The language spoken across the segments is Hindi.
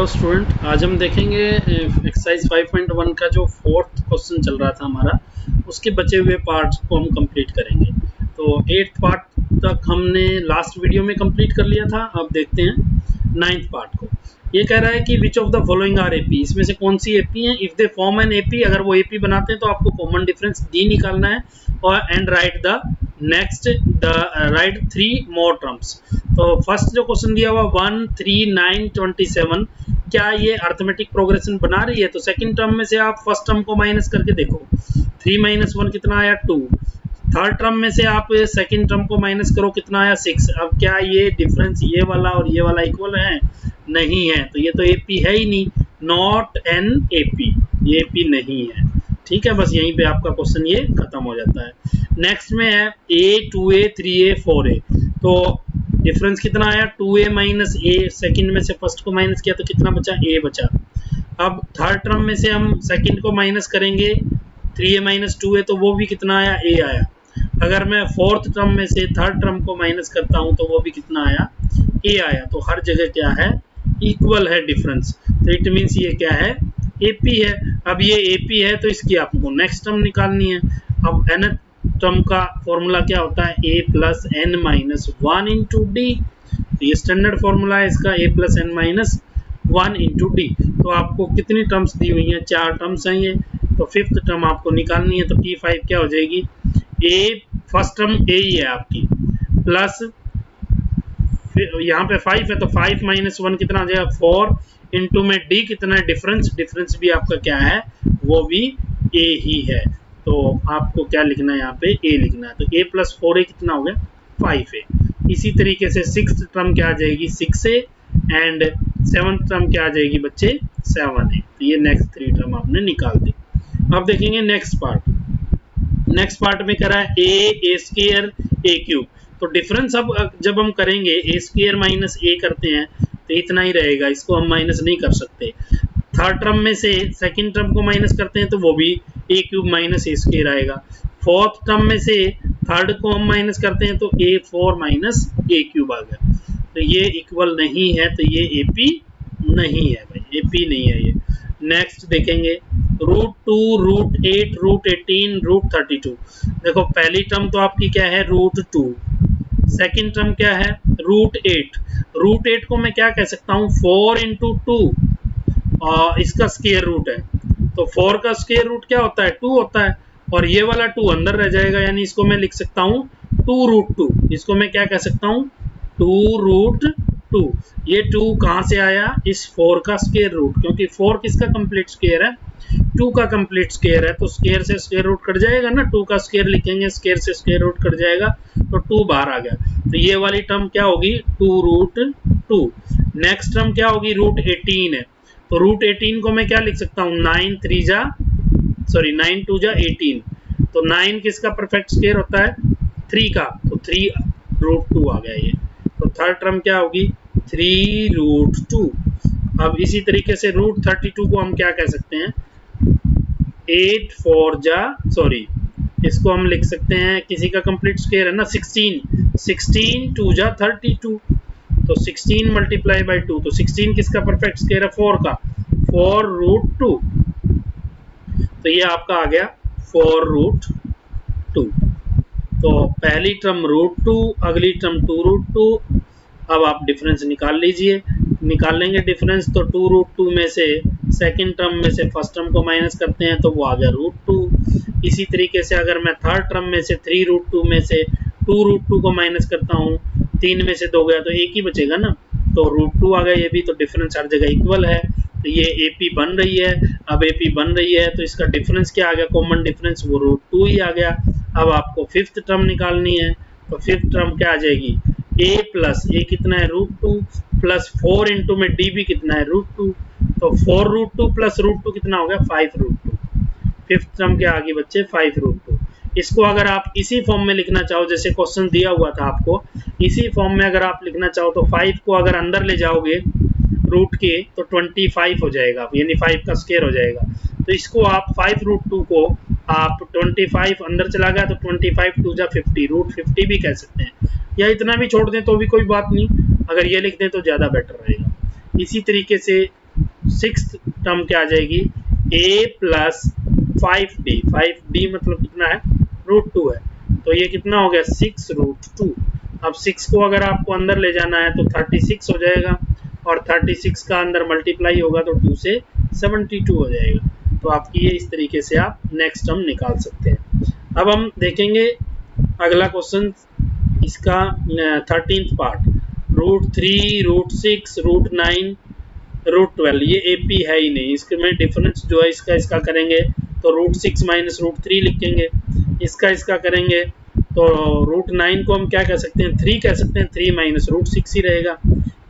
हेलो स्टूडेंट, आज हम देखेंगे एक्सरसाइज 5.1 का जो फोर्थ क्वेश्चन चल रहा था हमारा, उसके बचे हुए पार्ट्स को हम कंप्लीट करेंगे। तो 8th पार्ट तक हमने लास्ट वीडियो में कंप्लीट कर लिया था। अब देखते हैं 9th पार्ट को। ये कह रहा है कि which of the following are AP, इसमें से कौन सी एपी है। If they form an AP, अगर वो एपी बनाते हैं तो आपको कॉमन डिफरेंस डी निकालना है और and right the next right 3 more terms. तो फर्स्ट जो क्वेश्चन दिया हुआ 1, 3, 9, 27, क्या ये अर्थमेटिक प्रोग्रेशन बना रही है? तो सेकंड टर्म में से आप फर्स्ट टर्म को माइनस करके देखो, 3 - 1 कितना आया 2। थर्ड टर्म में से आप सेकंड टर्म को माइनस करो, कितना आया 6। अब क्या ये डिफरेंस ये वाला और ये वाला इक्वल है? नहीं है, तो ये तो एपी है ही नहीं, नॉट एन एपी, ये एपी नहीं है। ठीक है, बस यहीं पे आपका क्वेश्चन ये खत्म हो जाता है। नेक्स्ट में है a, 2a, 3a, 4a। तो डिफरेंस कितना आया 2a माइनस a, सेकंड में से फर्स्ट को माइनस किया तो कितना बचा, a बचा। अब थर्ड टर्म में से हम सेकंड को माइनस करेंगे, 3a माइनस 2a, तो वो भी कितना आया, a आया। अगर मैं फोर्थ टर्म में से थर्ड टर्म को माइनस करता हूं तो वो भी कितना आया, a आया। तो हर जगह क्या है, इक्वल है डिफरेंस। तो इट मीन्स ये क्या है, एपी है। अब ये एपी है तो इसकी आपको नेक्स्ट टर्म निकालनी है। अब एन टर्म का फॉर्मूला क्या होता है, a plus n minus 1 into D. ये स्टैंडर्ड फॉर्मूला है इसका, a plus n minus 1 into D. तो आपको कितनी टर्म्स दी हुई हैं, 4 टर्म्स हैं ये। तो फिफ्थ टर्म आपको निकालनी है। तो T5 क्या हो जाएगी, a फर्स्ट टर्म a ही है आपकी, प्लस यहाँ पे 5 है तो 5 माइनस 1 कितना आ जाएगा 4 इंटू में डी कितना है, डिफरेंस भी आपका क्या है, वो भी a ही है। तो आपको क्या लिखना है, यहाँ पे a लिखना है। तो a प्लस 4a कितना हो गया 5a। इसी तरीके से सिक्स्थ टर्म क्या आ जाएगी 6a एंड सेवंथ टर्म क्या आ जाएगी बच्चे 7a। तो ये नेक्स्ट 3 टर्म आपने निकाल दी। अब देखेंगे नेक्स्ट पार्ट में कह रहा है a स्क्वायर a क्यूब। तो डिफरेंस अब जब हम करेंगे a स्क्वायर माइनस a करते हैं तो इतना ही रहेगा, इसको हम माइनस नहीं कर सकते। थर्ड टर्म में से सेकंड टर्म को माइनस करते हैं तो वो भी a cube minus a square आएगा। फोर्थ टर्म में से थर्ड को हम माइनस करते हैं तो a4 माइनस a क्यूब आ गया। तो ये इक्वल नहीं है, तो ये AP नहीं है भाई, AP नहीं है ये। नेक्स्ट देखेंगे √2, √8, √18, √32। देखो पहली टर्म तो आपकी क्या है √2, सेकेंड टर्म क्या है √8। √8 को मैं क्या कह सकता हूँ 4 इंटू 2, और इसका स्क्वायर रूट है। तो 4 का स्क्वायर रूट क्या होता है 2 होता है, और ये वाला 2 अंदर रह जाएगा, यानी इसको मैं लिख सकता हूँ 2√2। इसको मैं क्या कह सकता हूँ 2√2। ये 2 कहाँ से आया, इस 4 का स्क्वायर रूट, क्योंकि 4 किसका कंप्लीट स्क्वायर है, 2 का कंप्लीट स्क्वायर है। तो स्क्वायर से स्क्वायर रूट कट जाएगा ना, 2 का स्क्वायर लिखेंगे, स्क्वायर से स्क्वायर रूट कट जाएगा, तो 2 बाहर आ गया। तो ये वाली टर्म क्या होगी 2√2। नेक्स्ट टर्म क्या होगी √18 है। तो √18 को मैं क्या लिख सकता हूँ 9 2 जा 18। तो 9 किसका परफेक्ट स्क्वायर होता है 3 का, तो 3√2 आ गया ये। तो थर्ड टर्म क्या होगी 3√2। अब इसी तरीके से √32 को हम क्या कह सकते हैं इसको हम लिख सकते हैं, किसी का कंप्लीट स्क्वायर है ना 16 2 जा 32। तो 16 मल्टीप्लाई बाई 2, तो 16 किसका परफेक्ट स्क्वायर है 4 का, 4√2। तो ये आपका आ गया 4√2। तो पहली टर्म √2, अगली टर्म 2√2। अब आप डिफरेंस निकाल लीजिए, निकाल लेंगे डिफरेंस। तो 2√2 में से सेकंड टर्म में से फर्स्ट टर्म को माइनस करते हैं तो वो आ गया √2। इसी तरीके से अगर मैं थर्ड टर्म में से 3√2 में से 2√2 को माइनस करता हूँ, 3 में से 2 गया तो एक ही बचेगा ना, तो √2 आ गया ये भी। तो डिफरेंस हर जगह इक्वल है, तो ये AP बन रही है। अब AP बन रही है तो इसका डिफरेंस क्या आ गया, कॉमन डिफरेंस वो √2 ही आ गया। अब आपको फिफ्थ टर्म निकालनी है। तो फिफ्थ टर्म क्या आ जाएगी a प्लस a कितना है √2 प्लस 4 इंटू में d भी कितना है √2। तो 4√2 प्लस √2 कितना हो गया 5√2। फिफ्थ टर्म क्या आ गई बच्चे 5√2। इसको अगर आप इसी फॉर्म में लिखना चाहो, जैसे क्वेश्चन दिया हुआ था आपको, इसी फॉर्म में अगर आप लिखना चाहो तो 5 को अगर अंदर ले जाओगे रूट के तो 25 हो जाएगा, यानी 5 का स्क्वायर हो जाएगा। तो इसको आप 5√2 को आप 25 अंदर चला गया तो 25 2 जा 50, √50 भी कह सकते हैं, या इतना भी छोड़ दें तो भी कोई बात नहीं, अगर ये लिख दें तो ज़्यादा बेटर रहेगा। इसी तरीके से सिक्स्थ टर्म क्या आ जाएगी, a प्लस 5d, 5d मतलब कितना है, √2 है, तो ये कितना हो गया 6√2। अब 6 को अगर आपको अंदर ले जाना है तो 36 हो जाएगा, और 36 का अंदर मल्टीप्लाई होगा तो 2 से 72 हो जाएगा। तो आपकी ये इस तरीके से आप नेक्स्ट टर्म निकाल सकते हैं। अब हम देखेंगे अगला क्वेश्चन, इसका 13th पार्ट, √3, √6, √9, √12, ये AP है ही नहीं, इसके में डिफरेंस जो है इसका करेंगे तो √6 माइनस √3 लिखेंगे, इसका करेंगे तो √9 को हम क्या कह सकते हैं, 3 कह सकते हैं, 3 माइनस √6 ही रहेगा।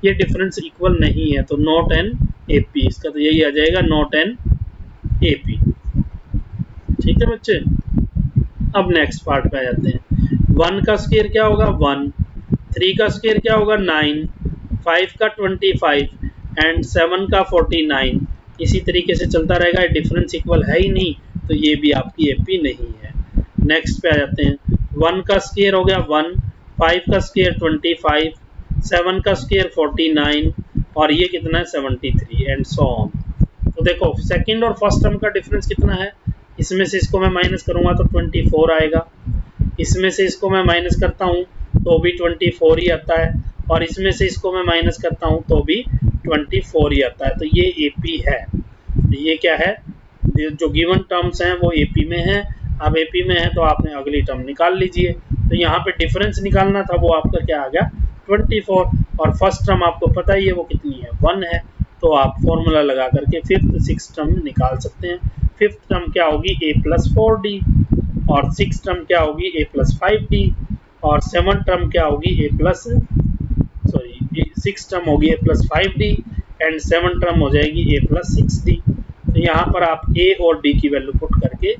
ये डिफरेंस इक्वल नहीं है तो नॉट एन AP, इसका तो यही आ जाएगा, नॉट एन AP। ठीक है बच्चे, अब नेक्स्ट पार्ट पे आ जाते हैं। 1 का स्क्वायर क्या होगा 1, 3 का स्क्वायर क्या होगा 9, 5 का 25 एंड 7 का 49, इसी तरीके से चलता रहेगा। डिफरेंस इक्वल है ही नहीं तो ये भी आपकी AP नहीं है। नेक्स्ट पे आ जाते हैं, 1 का स्क्वायर हो गया 1, 5 का स्क्वायर 25, 7 का स्क्वायर 49 और ये कितना है 73 एंड सो ऑन। तो देखो सेकंड और फर्स्ट टर्म का डिफरेंस कितना है, इसमें से इसको मैं माइनस करूंगा तो 24 आएगा, इसमें से इसको मैं माइनस करता हूं तो भी 24 ही आता है, और इसमें से इसको मैं माइनस करता हूं तो भी 24 ही आता है। तो ये AP है। ये क्या है, जो गिवन टर्म्स हैं वो AP में है। अब AP में है तो आपने अगली टर्म निकाल लीजिए। तो यहाँ पे डिफरेंस निकालना था, वो आपका क्या आ गया 24, और फर्स्ट टर्म आपको पता ही है वो कितनी है 1 है। तो आप फॉर्मूला लगा करके फिफ्थ सिक्स टर्म निकाल सकते हैं। फिफ्थ टर्म क्या होगी a प्लस 4d, और सिक्स टर्म क्या होगी a प्लस 5d, और सेवन टर्म क्या होगी सिक्स टर्म होगी a plus 5d and seven term हो जाएगी a प्लस 6d। तो यहाँ पर आप a और d की वैल्यू पुट करके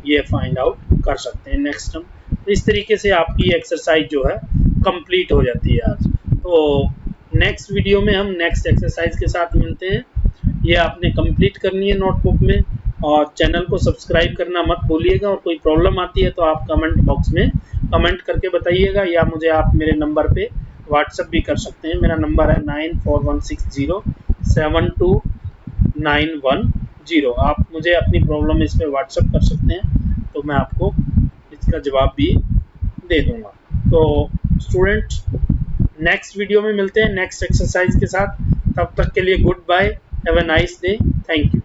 ये फाइंड आउट कर सकते हैं नेक्स्ट टर्म। तो इस तरीके से आपकी एक्सरसाइज जो है कंप्लीट हो जाती है आज। तो नेक्स्ट वीडियो में हम नेक्स्ट एक्सरसाइज के साथ मिलते हैं। ये आपने कंप्लीट करनी है नोटबुक में, और चैनल को सब्सक्राइब करना मत भूलिएगा। और कोई प्रॉब्लम आती है तो आप कमेंट बॉक्स में कमेंट करके बताइएगा, या मुझे आप मेरे नंबर पे व्हाट्सएप भी कर सकते हैं। मेरा नंबर है 9416072910। आप मुझे अपनी प्रॉब्लम इस पर व्हाट्सएप कर सकते हैं, तो मैं आपको इसका जवाब भी दे दूंगा। तो स्टूडेंट नेक्स्ट वीडियो में मिलते हैं नेक्स्ट एक्सरसाइज के साथ। तब तक के लिए goodbye, have a nice day, thank you.